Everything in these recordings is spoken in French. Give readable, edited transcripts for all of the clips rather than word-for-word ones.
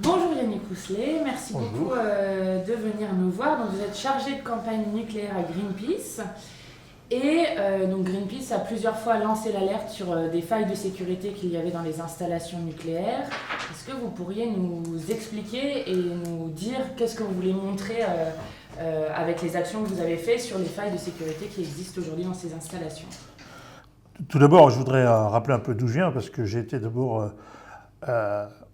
Bonjour Yannick Rousselet, merci Bonjour. beaucoup de venir nous voir. Donc, vous êtes chargé de campagne nucléaire à Greenpeace. Et donc Greenpeace a plusieurs fois lancé l'alerte sur des failles de sécurité qu'il y avait dans les installations nucléaires. Est-ce que vous pourriez nous expliquer et nous dire qu'est-ce que vous voulez montrer avec les actions que vous avez faites sur les failles de sécurité qui existent aujourd'hui dans ces installations? Tout d'abord, je voudrais rappeler un peu d'où je viens, parce que j'ai été d'abord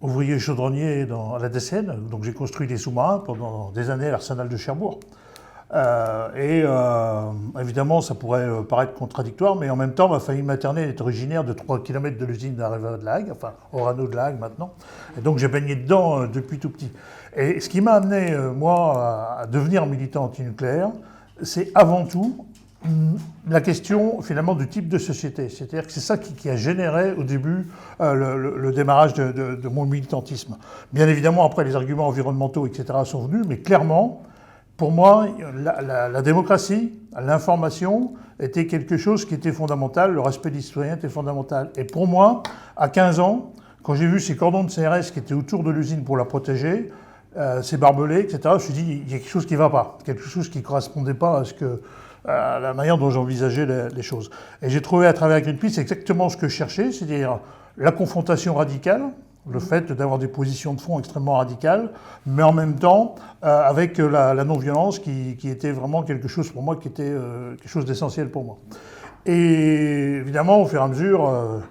ouvrier chaudronnier à la Décenne, donc j'ai construit des sous-marins pendant des années à l'Arsenal de Cherbourg. Évidemment, ça pourrait paraître contradictoire, mais en même temps, ma famille maternelle est originaire de 3 km de l'usine d'Areva de La Hague, enfin Orano de La Hague maintenant, et donc j'ai baigné dedans depuis tout petit. Et ce qui m'a amené, moi, à devenir militant antinucléaire, c'est avant tout la question finalement du type de société. C'est-à-dire que c'est ça qui a généré au début le démarrage de mon militantisme. Bien évidemment, après les arguments environnementaux, etc. sont venus, mais clairement, pour moi, la démocratie, l'information était quelque chose qui était fondamental, le respect des citoyens était fondamental. Et pour moi, à 15 ans, quand j'ai vu ces cordons de CRS qui étaient autour de l'usine pour la protéger, ces barbelés, etc., je me suis dit, il y a quelque chose qui ne va pas, quelque chose qui ne correspondait pas à la manière dont j'envisageais les choses. Et j'ai trouvé à travers Greenpeace exactement ce que je cherchais, c'est-à-dire la confrontation radicale, le fait d'avoir des positions de fond extrêmement radicales, mais en même temps avec la non-violence qui était vraiment quelque chose pour moi, qui était quelque chose d'essentiel pour moi. Et évidemment, au fur et à mesure,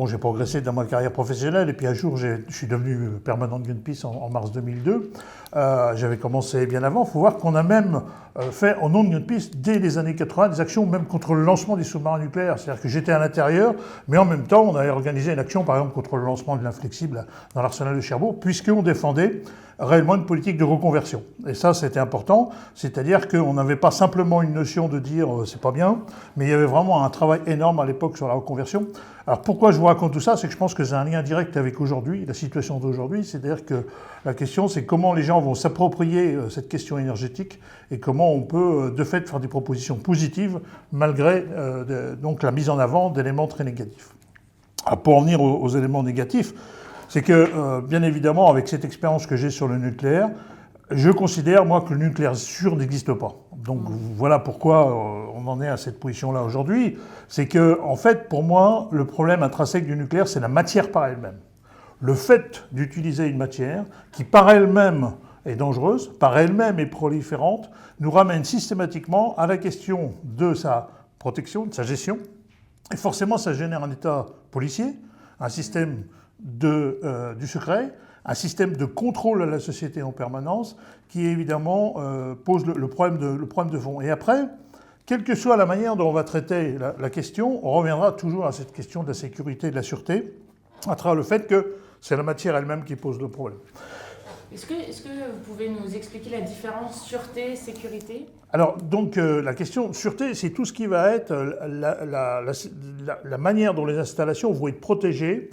j'ai progressé dans ma carrière professionnelle, et puis un jour, je suis devenu permanent de Greenpeace en mars 2002. J'avais commencé bien avant. Il faut voir qu'on a même fait, au nom de Greenpeace, dès les années 80, des actions même contre le lancement des sous-marins nucléaires. C'est-à-dire que j'étais à l'intérieur, mais en même temps, on avait organisé une action, par exemple, contre le lancement de l'inflexible dans l'arsenal de Cherbourg, puisqu'on défendait réellement une politique de reconversion. Et ça, c'était important. C'est-à-dire qu'on n'avait pas simplement une notion de dire c'est pas bien, mais il y avait vraiment un travail énorme à l'époque sur la reconversion. Alors pourquoi je vous raconte tout ça? C'est que je pense que c'est un lien direct avec aujourd'hui, la situation d'aujourd'hui. C'est-à-dire que la question, c'est comment les gens vont s'approprier cette question énergétique et comment on peut de fait faire des propositions positives malgré donc la mise en avant d'éléments très négatifs. Alors, pour en venir aux éléments négatifs, c'est que, bien évidemment, avec cette expérience que j'ai sur le nucléaire, je considère, moi, que le nucléaire sûr n'existe pas. Donc voilà pourquoi on en est à cette position-là aujourd'hui. C'est que, en fait, pour moi, le problème intrinsèque du nucléaire, c'est la matière par elle-même. Le fait d'utiliser une matière qui, par elle-même, est dangereuse, par elle-même est proliférante, nous ramène systématiquement à la question de sa protection, de sa gestion. Et forcément, ça génère un état policier, un système du secret, un système de contrôle à la société en permanence qui évidemment pose le problème de fond. Et après, quelle que soit la manière dont on va traiter la question, on reviendra toujours à cette question de la sécurité et de la sûreté, à travers le fait que c'est la matière elle-même qui pose le problème. Est-ce que vous pouvez nous expliquer la différence sûreté-sécurité? Alors, donc, la question de sûreté, c'est tout ce qui va être la manière dont les installations vont être protégées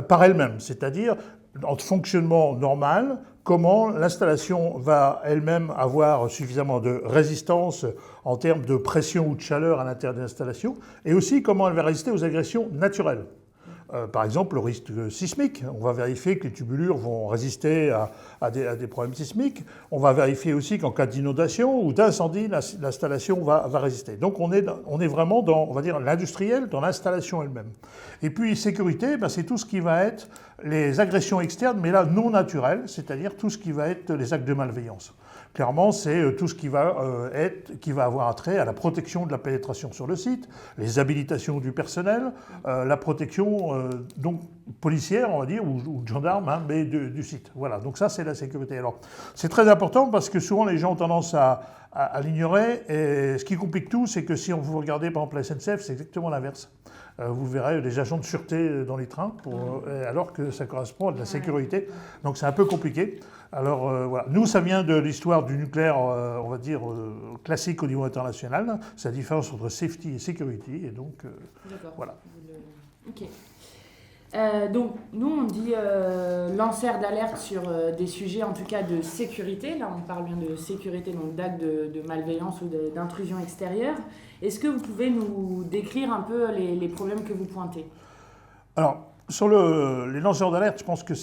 par elles-mêmes, c'est-à-dire en fonctionnement normal, comment l'installation va elle-même avoir suffisamment de résistance en termes de pression ou de chaleur à l'intérieur de l'installation, et aussi comment elle va résister aux agressions naturelles. Par exemple, le risque sismique. On va vérifier que les tubulures vont résister à des problèmes sismiques. On va vérifier aussi qu'en cas d'inondation ou d'incendie, l'installation va résister. Donc on est vraiment dans, on va dire, l'industriel, dans l'installation elle-même. Et puis sécurité, c'est tout ce qui va être les agressions externes, mais là non naturelles, c'est-à-dire tout ce qui va être les actes de malveillance. Clairement, c'est tout ce qui va avoir attrait à la protection de la pénétration sur le site, les habilitations du personnel, la protection donc policière, on va dire, ou de gendarme, mais du site. Voilà, donc ça, c'est la sécurité. Alors, c'est très important parce que souvent, les gens ont tendance à l'ignorer. Et ce qui complique tout, c'est que si vous regardez, par exemple, la SNCF, c'est exactement l'inverse. Vous verrez des agents de sûreté dans les trains, alors que ça correspond à de la sécurité. Donc c'est un peu compliqué. Alors voilà, nous ça vient de l'histoire du nucléaire, on va dire, classique au niveau international. C'est la différence entre safety et security, et donc voilà. Ok. Donc nous on dit lanceur d'alerte sur des sujets en tout cas de sécurité. Là on parle bien de sécurité, donc d'actes de malveillance ou d'intrusion extérieure. Est-ce que vous pouvez nous décrire un peu les problèmes que vous pointez? Alors Sur les lanceurs d'alerte, je pense qu'il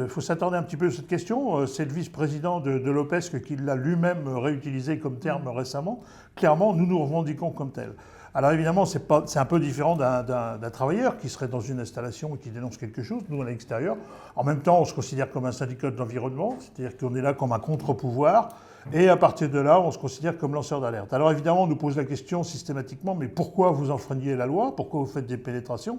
faut s'attarder un petit peu sur cette question. C'est le vice-président de l'OPESC qui l'a lui-même réutilisé comme terme récemment. Clairement, nous nous revendiquons comme tel. Alors évidemment, c'est un peu différent d'un travailleur qui serait dans une installation et qui dénonce quelque chose, nous à l'extérieur. En même temps, on se considère comme un syndicat de l'environnement, c'est-à-dire qu'on est là comme un contre-pouvoir. Et à partir de là, on se considère comme lanceur d'alerte. Alors évidemment, on nous pose la question systématiquement, mais pourquoi vous enfreignez la loi? Pourquoi vous faites des pénétrations?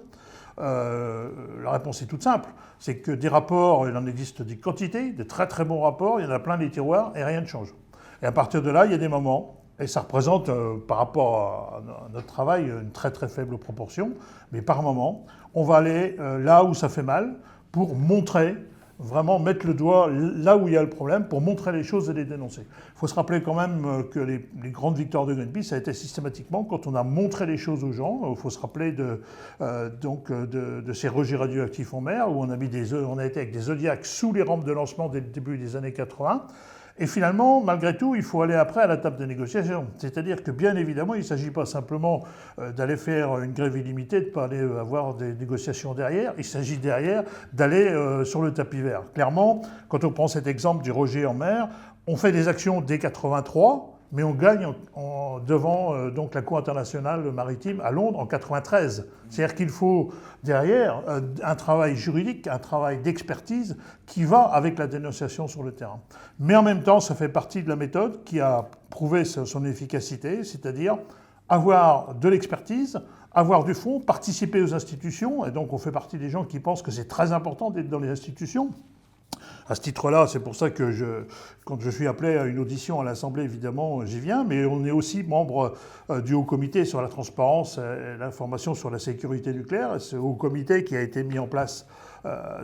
La réponse est toute simple, c'est que des rapports, il en existe des quantités, de très très bons rapports, il y en a plein les tiroirs et rien ne change. Et à partir de là, il y a des moments, et ça représente par rapport à notre travail une très très faible proportion, mais par moment, on va aller là où ça fait mal pour montrer, vraiment mettre le doigt là où il y a le problème pour montrer les choses et les dénoncer. Il faut se rappeler quand même que les grandes victoires de Greenpeace, ça a été systématiquement quand on a montré les choses aux gens. Il faut se rappeler de ces rejets radioactifs en mer où on a été avec des Zodiacs sous les rampes de lancement dès le début des années 80. Et finalement, malgré tout, il faut aller après à la table de négociation. C'est-à-dire que bien évidemment, il ne s'agit pas simplement d'aller faire une grève illimitée, de ne pas aller avoir des négociations derrière. Il s'agit derrière d'aller sur le tapis vert. Clairement, quand on prend cet exemple du rejet en mer, on fait des actions dès 83, mais on gagne devant donc la Cour internationale maritime à Londres en 93. C'est-à-dire qu'il faut derrière un travail juridique, un travail d'expertise qui va avec la dénonciation sur le terrain. Mais en même temps, ça fait partie de la méthode qui a prouvé son efficacité, c'est-à-dire avoir de l'expertise, avoir du fond, participer aux institutions, et donc on fait partie des gens qui pensent que c'est très important d'être dans les institutions. À ce titre-là, c'est pour ça que quand je suis appelé à une audition à l'Assemblée, évidemment, j'y viens, mais on est aussi membre du Haut Comité sur la transparence et l'information sur la sécurité nucléaire. Ce Haut Comité qui a été mis en place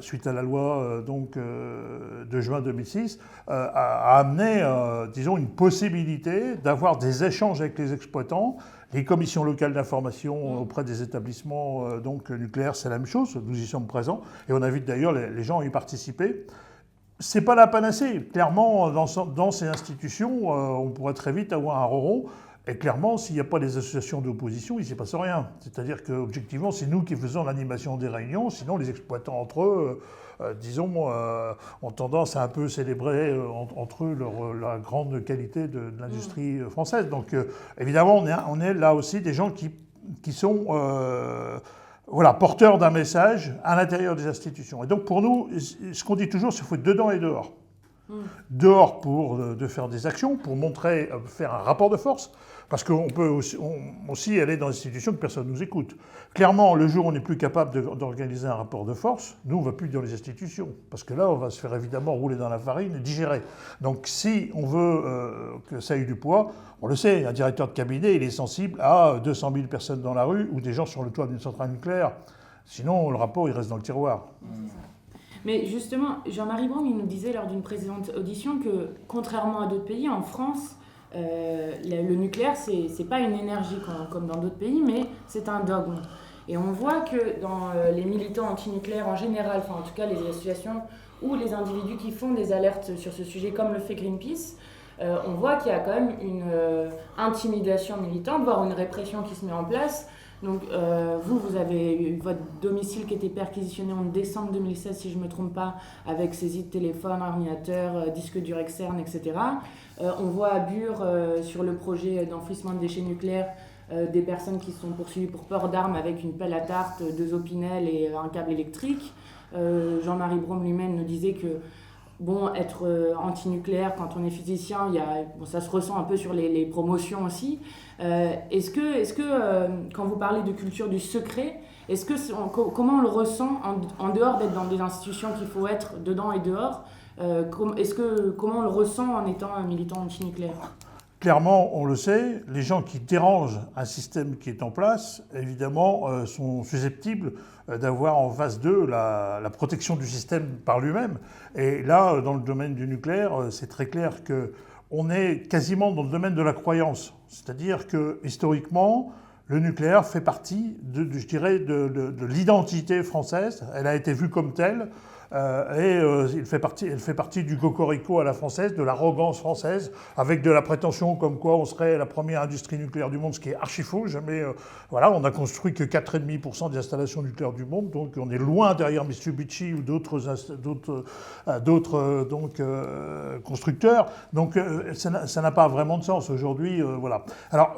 suite à la loi de juin 2006 a amené, disons, une possibilité d'avoir des échanges avec les exploitants. Les commissions locales d'information auprès des établissements nucléaires, c'est la même chose, nous y sommes présents, et on invite d'ailleurs les gens à y participer. C'est pas la panacée. Clairement, dans ces institutions, on pourrait très vite avoir un ronron. Et clairement, s'il n'y a pas des associations d'opposition, il ne s'y passe rien. C'est-à-dire qu'objectivement, c'est nous qui faisons l'animation des réunions. Sinon, les exploitants entre eux, ont tendance à un peu célébrer entre eux la grande qualité de l'industrie française. Donc, évidemment, on est là aussi des gens qui sont porteurs d'un message à l'intérieur des institutions. Et donc, pour nous, ce qu'on dit toujours, c'est qu'il faut être dedans et dehors. Dehors pour de faire des actions, pour montrer, faire un rapport de force, parce qu'on peut aussi aller dans des institutions que personne ne nous écoute. Clairement, le jour où on n'est plus capable d'organiser un rapport de force, nous, on ne va plus dans les institutions, parce que là, on va se faire évidemment rouler dans la farine et digérer. Donc, si on veut que ça ait du poids, on le sait, un directeur de cabinet, il est sensible à 200 000 personnes dans la rue ou des gens sur le toit d'une centrale nucléaire. Sinon, le rapport, il reste dans le tiroir. Mais justement, Jean-Marie Brome, il nous disait lors d'une précédente audition que, contrairement à d'autres pays, en France, le nucléaire, c'est pas une énergie comme dans d'autres pays, mais c'est un dogme. Et on voit que dans les militants antinucléaires en général, enfin en tout cas les associations ou les individus qui font des alertes sur ce sujet, comme le fait Greenpeace, on voit qu'il y a quand même une intimidation militante, voire une répression qui se met en place. Donc vous avez eu votre domicile qui était perquisitionné en décembre 2016, si je ne me trompe pas, avec saisie de téléphone, ordinateur, disque dur externe, etc. On voit à Bure, sur le projet d'enfouissement de déchets nucléaires, des personnes qui sont poursuivies pour port d'armes avec une pelle à tarte, 2 opinels et un câble électrique. Jean-Marie Brome lui-même nous disait que être anti-nucléaire quand on est physicien, ça se ressent un peu sur les promotions aussi. Est-ce que quand vous parlez de culture du secret, comment on le ressent en dehors d'être dans des institutions qu'il faut être dedans et dehors, comment on le ressent en étant un militant anti-nucléaire ? Clairement, on le sait, les gens qui dérangent un système qui est en place, évidemment, sont susceptibles d'avoir en face d'eux la protection du système par lui-même. Et là, dans le domaine du nucléaire, c'est très clair qu'on est quasiment dans le domaine de la croyance. C'est-à-dire que, historiquement, le nucléaire fait partie de l'identité française. Elle a été vue comme telle. elle fait partie du cocorico à la française, de l'arrogance française, avec de la prétention comme quoi on serait la première industrie nucléaire du monde, ce qui est archi faux. Jamais, voilà, on n'a construit que 4,5% des installations nucléaires du monde, donc on est loin derrière Mitsubishi ou d'autres constructeurs. Donc ça n'a pas vraiment de sens aujourd'hui. Voilà. Alors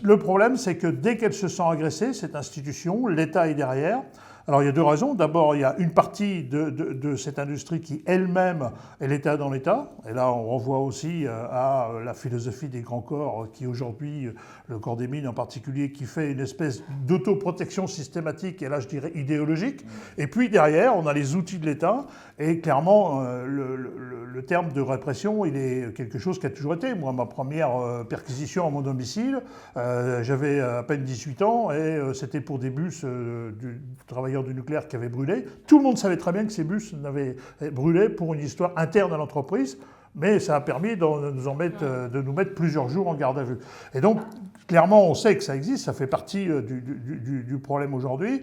le problème, c'est que dès qu'elle se sent agressée, cette institution, l'État est derrière. Alors il y a deux raisons. D'abord, il y a une partie de cette industrie qui elle-même est l'État dans l'État. Et là, on renvoie aussi à la philosophie des grands corps qui aujourd'hui, le corps des mines en particulier, qui fait une espèce d'autoprotection systématique, et là je dirais idéologique. Et puis derrière, on a les outils de l'État. Et clairement, le terme de répression, il est quelque chose qui a toujours été. Moi, ma première perquisition à mon domicile, j'avais à peine 18 ans et c'était pour des bus du travailleur du nucléaire qui avaient brûlé. Tout le monde savait très bien que ces bus n'avaient brûlé pour une histoire interne à l'entreprise, mais ça a permis de nous mettre plusieurs jours en garde à vue. Et donc, clairement, on sait que ça existe, ça fait partie du problème aujourd'hui.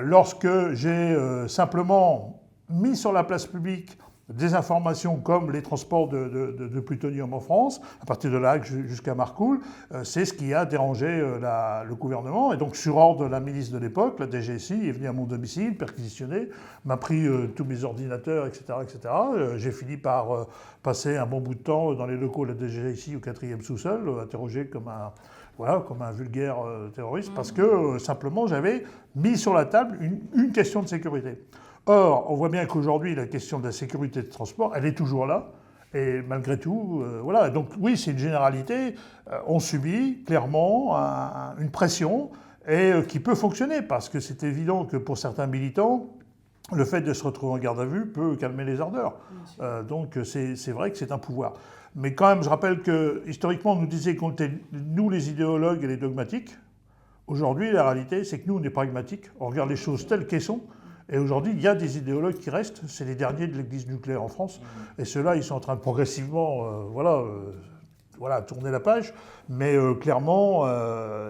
Lorsque j'ai simplement mis sur la place publique des informations comme les transports de plutonium en France, à partir de là jusqu'à Marcoule, c'est ce qui a dérangé le gouvernement. Et donc, sur ordre de la ministre de l'époque, la DGSI est venue à mon domicile, perquisitionner, m'a pris tous mes ordinateurs, etc. etc. J'ai fini par passer un bon bout de temps dans les locaux de la DGSI au 4e sous-sol, interrogé comme un vulgaire terroriste, parce que simplement j'avais mis sur la table une question de sécurité. Or, on voit bien qu'aujourd'hui, la question de la sécurité de transport, elle est toujours là. Et malgré tout, voilà. Donc oui, c'est une généralité. On subit clairement une pression qui peut fonctionner, parce que c'est évident que pour certains militants, le fait de se retrouver en garde à vue peut calmer les ardeurs. Donc c'est vrai que c'est un pouvoir. Mais quand même, je rappelle que historiquement, on nous disait qu'on était, nous, les idéologues et les dogmatiques. Aujourd'hui, la réalité, c'est que nous, on est pragmatiques. On regarde les choses telles qu'elles sont. Et aujourd'hui, il y a des idéologues qui restent. C'est les derniers de l'église nucléaire en France. Et ceux-là, ils sont en train de progressivement tourner la page. Mais clairement,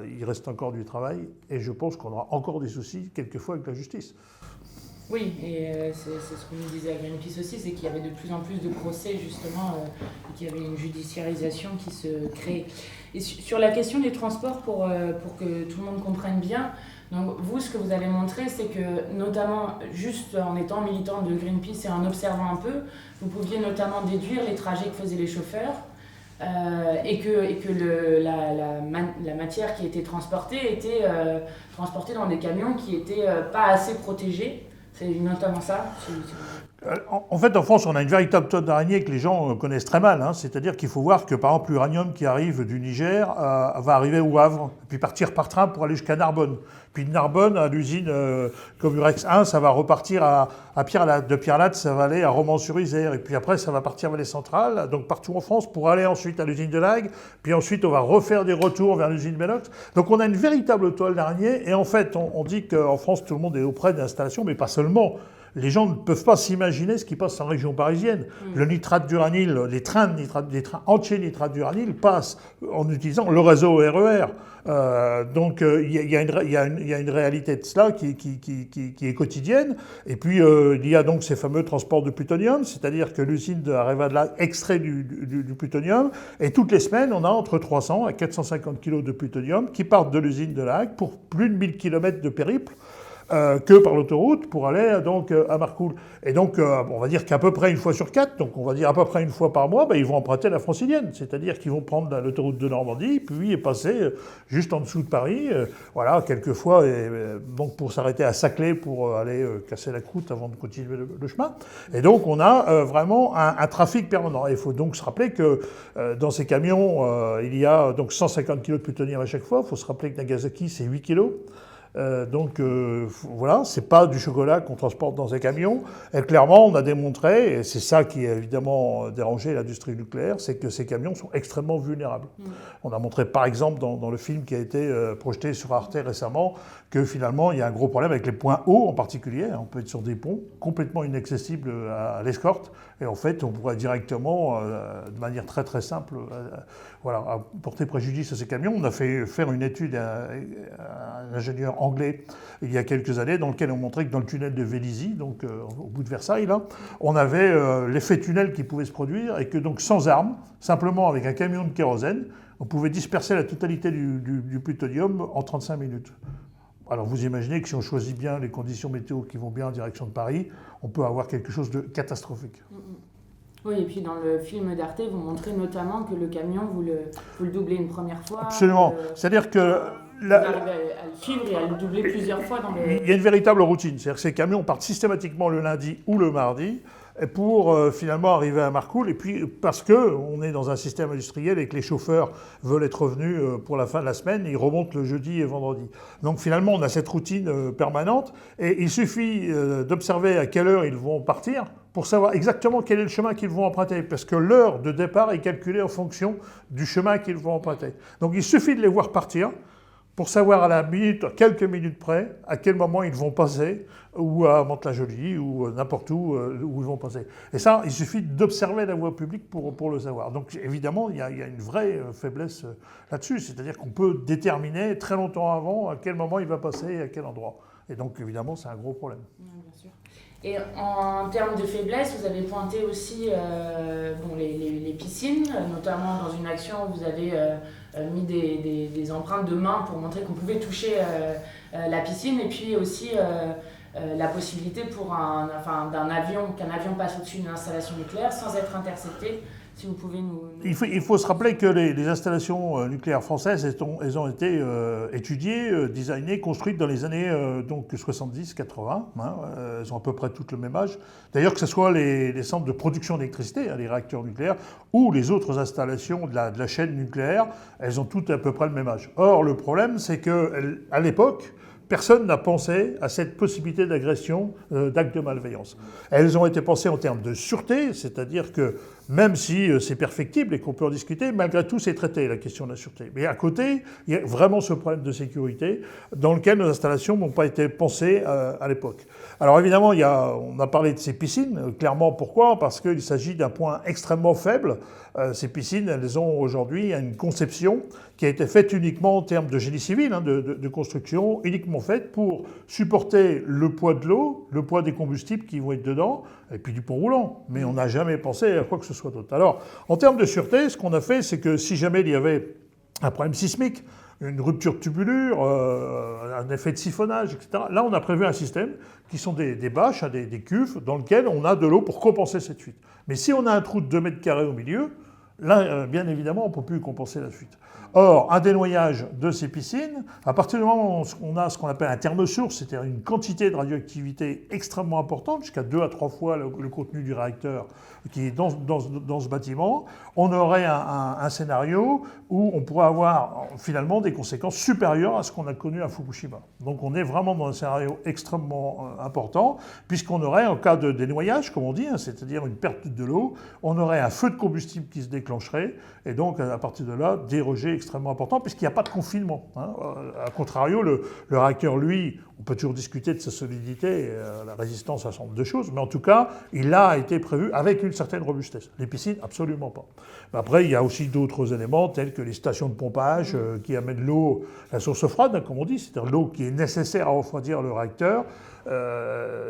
il reste encore du travail. Et je pense qu'on aura encore des soucis, quelquefois, avec la justice. Oui, et c'est ce qu'on nous disait à Greenpeace aussi, c'est qu'il y avait de plus en plus de procès, justement, et qu'il y avait une judiciarisation qui se crée. Et sur la question des transports, pour que tout le monde comprenne bien, donc vous, ce que vous avez montré, c'est que, notamment, juste en étant militant de Greenpeace et en observant un peu, vous pouviez notamment déduire les trajets que faisaient les chauffeurs, et que la matière qui était transportée transportée dans des camions qui n'étaient pas assez protégés. C'est notamment ça. En fait, en France, on a une véritable toile d'araignée que les gens connaissent très mal. C'est-à-dire qu'il faut voir que, par exemple, l'uranium qui arrive du Niger va arriver au Havre, puis partir par train pour aller jusqu'à Narbonne. Puis de Narbonne, à l'usine Comurex 1, ça va repartir de Pierre-Latte, ça va aller à Romans-sur-Isère. Et puis après, ça va partir vers les centrales, donc partout en France, pour aller ensuite à l'usine de Lague. Puis ensuite, on va refaire des retours vers l'usine Mellox. Donc on a une véritable toile d'araignée. Et en fait, on dit qu'en France, tout le monde est auprès d'installations, mais pas seulement. Les gens ne peuvent pas s'imaginer ce qui passe en région parisienne. Le nitrate d'uranyle, les trains entiers nitrate d'uranyle passent en utilisant le réseau RER. Donc il y a une réalité de cela qui est quotidienne. Et puis il y a donc ces fameux transports de plutonium, c'est-à-dire que l'usine de Areva-de-Lac extrait du plutonium. Et toutes les semaines, on a entre 300 et 450 kg de plutonium qui partent de l'usine de Lac pour plus de 1000 km de périple. Que par l'autoroute pour aller donc à Marcoule. Et donc, on va dire qu'à peu près une fois sur 4, donc on va dire à peu près une fois par mois, ils vont emprunter la francilienne. C'est-à-dire qu'ils vont prendre l'autoroute de Normandie, puis passer juste en dessous de Paris, quelquefois, donc pour s'arrêter à Saclay pour aller casser la croûte avant de continuer le chemin. Et donc, on a vraiment un trafic permanent. Et il faut donc se rappeler que dans ces camions, il y a donc 150 kg de plutonium à chaque fois. Il faut se rappeler que Nagasaki, c'est 8 kg. Voilà, c'est pas du chocolat qu'on transporte dans ces camions. Et clairement, on a démontré, et c'est ça qui a évidemment dérangé l'industrie nucléaire, c'est que ces camions sont extrêmement vulnérables. On a montré par exemple dans le film qui a été projeté sur Arte récemment que finalement il y a un gros problème avec les points hauts en particulier. On peut être sur des ponts complètement inaccessibles à l'escorte, et en fait on pourrait directement, de manière très très simple, apporter préjudice à ces camions. On a fait faire une étude à un ingénieur anglais il y a quelques années, dans lequel on montrait que dans le tunnel de Vélizy, donc au bout de Versailles, là, on avait l'effet tunnel qui pouvait se produire et que donc sans armes, simplement avec un camion de kérosène, on pouvait disperser la totalité du plutonium en 35 minutes. Alors vous imaginez que si on choisit bien les conditions météo qui vont bien en direction de Paris, on peut avoir quelque chose de catastrophique. Oui, et puis dans le film d'Arte, vous montrez notamment que le camion, vous le doublez une première fois. Absolument. C'est-à-dire que... Vous arrivez à le suivre et à le doubler plusieurs fois dans le... Il y a une véritable routine. C'est-à-dire que ces camions partent systématiquement le lundi ou le mardi pour finalement arriver à Marcoule. Et puis parce qu'on est dans un système industriel et que les chauffeurs veulent être revenus pour la fin de la semaine, ils remontent le jeudi et vendredi. Donc finalement, on a cette routine permanente et il suffit d'observer à quelle heure ils vont partir pour savoir exactement quel est le chemin qu'ils vont emprunter, parce que l'heure de départ est calculée en fonction du chemin qu'ils vont emprunter. Donc il suffit de les voir partir pour savoir à la minute, quelques minutes près, à quel moment ils vont passer, ou à Mantes-la-Jolie, ou n'importe où ils vont passer. Et ça, il suffit d'observer la voie publique pour le savoir. Donc évidemment, il y a une vraie faiblesse là-dessus, c'est-à-dire qu'on peut déterminer très longtemps avant à quel moment il va passer et à quel endroit. Et donc évidemment, c'est un gros problème. Oui, bien sûr. Et en termes de faiblesse, vous avez pointé aussi les piscines, notamment dans une action où vous avez mis des empreintes de main pour montrer qu'on pouvait toucher la piscine, et puis aussi la possibilité qu'un avion passe au-dessus d'une installation nucléaire sans être intercepté. Si vous pouvez nous... Il faut se rappeler que les installations nucléaires françaises, elles ont été étudiées, designées, construites dans les années 70-80. Elles ont à peu près toutes le même âge. D'ailleurs, que ce soit les centres de production d'électricité, les réacteurs nucléaires, ou les autres installations de la chaîne nucléaire, elles ont toutes à peu près le même âge. Or, le problème, c'est qu'à l'époque, personne n'a pensé à cette possibilité d'agression, d'actes de malveillance. Elles ont été pensées en termes de sûreté, c'est-à-dire que même si c'est perfectible et qu'on peut en discuter, malgré tout c'est traité la question de la sûreté. Mais à côté, il y a vraiment ce problème de sécurité dans lequel nos installations n'ont pas été pensées à l'époque. Alors évidemment, on a parlé de ces piscines, clairement pourquoi ? Parce qu'il s'agit d'un point extrêmement faible. Ces piscines, elles ont aujourd'hui une conception qui a été faite uniquement en termes de génie civil, de construction, uniquement faite pour supporter le poids de l'eau, le poids des combustibles qui vont être dedans, et puis du pont roulant. Mais on n'a jamais pensé à quoi que ce soit d'autre. Alors, en termes de sûreté, ce qu'on a fait, c'est que si jamais il y avait un problème sismique, une rupture de tubulure, un effet de siphonnage, etc. Là, on a prévu un système qui sont des bâches, des cuves, dans lesquelles on a de l'eau pour compenser cette fuite. Mais si on a un trou de 2 mètres carrés au milieu, là, bien évidemment, on ne peut plus compenser la fuite. Or, un dénoyage de ces piscines, à partir du moment où on a ce qu'on appelle un thermosource, c'est-à-dire une quantité de radioactivité extrêmement importante, jusqu'à 2 à 3 fois le contenu du réacteur qui est dans ce bâtiment, on aurait un scénario où on pourrait avoir finalement des conséquences supérieures à ce qu'on a connu à Fukushima. Donc on est vraiment dans un scénario extrêmement important, puisqu'on aurait, en cas de dénoyage, comme on dit, c'est-à-dire une perte de l'eau, on aurait un feu de combustible qui se déclencherait, et donc à partir de là, des rejets extrêmement importants, puisqu'il n'y a pas de confinement. A contrario, le réacteur, lui, on peut toujours discuter de sa solidité, la résistance à un certain nombre de choses, mais en tout cas, il a été prévu avec une certaine robustesse. Les piscines, absolument pas. Mais après, il y a aussi d'autres éléments, tels que les stations de pompage qui amènent l'eau, la source froide, comme on dit, c'est-à-dire l'eau qui est nécessaire à refroidir le réacteur.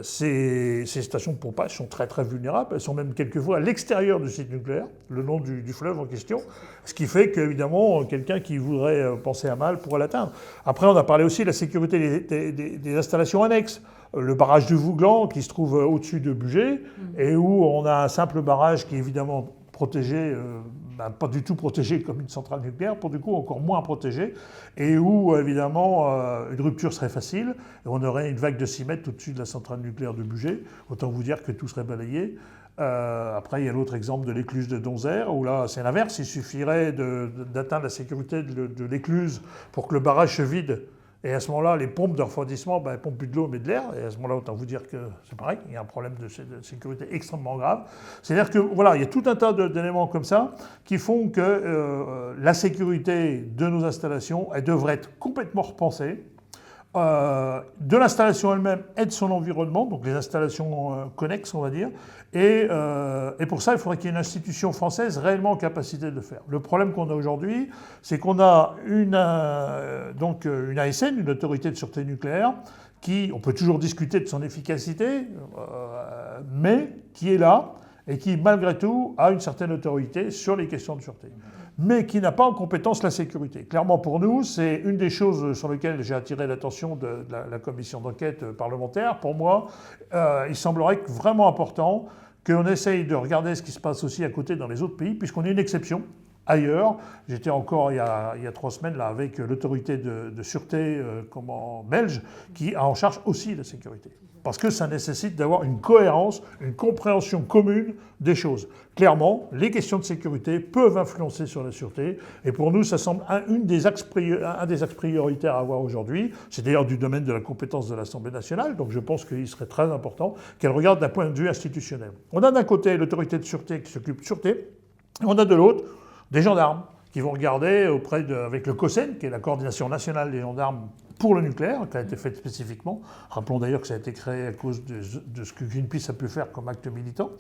Ces stations de pompage sont très très vulnérables, elles sont même quelquefois à l'extérieur du site nucléaire, le long du fleuve en question, ce qui fait qu'évidemment quelqu'un qui voudrait penser à mal pourrait l'atteindre. Après on a parlé aussi de la sécurité des installations annexes, le barrage du Vouglan qui se trouve au-dessus de Bugey et où on a un simple barrage qui est évidemment protégé, pas du tout protégé comme une centrale nucléaire, pour du coup encore moins protégé, et où évidemment une rupture serait facile, et on aurait une vague de 6 mètres au-dessus de la centrale nucléaire de Bugey, autant vous dire que tout serait balayé. Après, il y a l'autre exemple de l'écluse de Donzère, où là c'est l'inverse, il suffirait d'atteindre la sécurité de l'écluse pour que le barrage se vide. Et à ce moment-là, les pompes de refroidissement, elles pompent plus de l'eau mais de l'air. Et à ce moment-là, autant vous dire que c'est pareil, il y a un problème de sécurité extrêmement grave. C'est-à-dire que voilà, il y a tout un tas d'éléments comme ça qui font que la sécurité de nos installations, elle devrait être complètement repensée. de l'installation elle-même et de son environnement, donc les installations connexes, on va dire. Et pour ça, il faudrait qu'il y ait une institution française réellement en capacité de le faire. Le problème qu'on a aujourd'hui, c'est qu'on a une ASN, une autorité de sûreté nucléaire, on peut toujours discuter de son efficacité, mais qui est là et qui, malgré tout, a une certaine autorité sur les questions de sûreté, mais qui n'a pas en compétence la sécurité. Clairement, pour nous, c'est une des choses sur lesquelles j'ai attiré l'attention de la commission d'enquête parlementaire. Pour moi, il semblerait vraiment important qu'on essaye de regarder ce qui se passe aussi à côté dans les autres pays, puisqu'on est une exception. Ailleurs, j'étais encore il y a 3 semaines là, avec l'autorité de sûreté belge qui a en charge aussi la sécurité. Parce que ça nécessite d'avoir une cohérence, une compréhension commune des choses. Clairement, les questions de sécurité peuvent influencer sur la sûreté. Et pour nous, ça semble un des axes prioritaires à avoir aujourd'hui. C'est d'ailleurs du domaine de la compétence de l'Assemblée nationale. Donc je pense qu'il serait très important qu'elle regarde d'un point de vue institutionnel. On a d'un côté l'autorité de sûreté qui s'occupe de sûreté. Et on a de l'autre des gendarmes qui vont regarder avec le COCEN, qui est la coordination nationale des gendarmes pour le nucléaire, qui a été faite spécifiquement. Rappelons d'ailleurs que ça a été créé à cause de ce que Greenpeace a pu faire comme acte militant,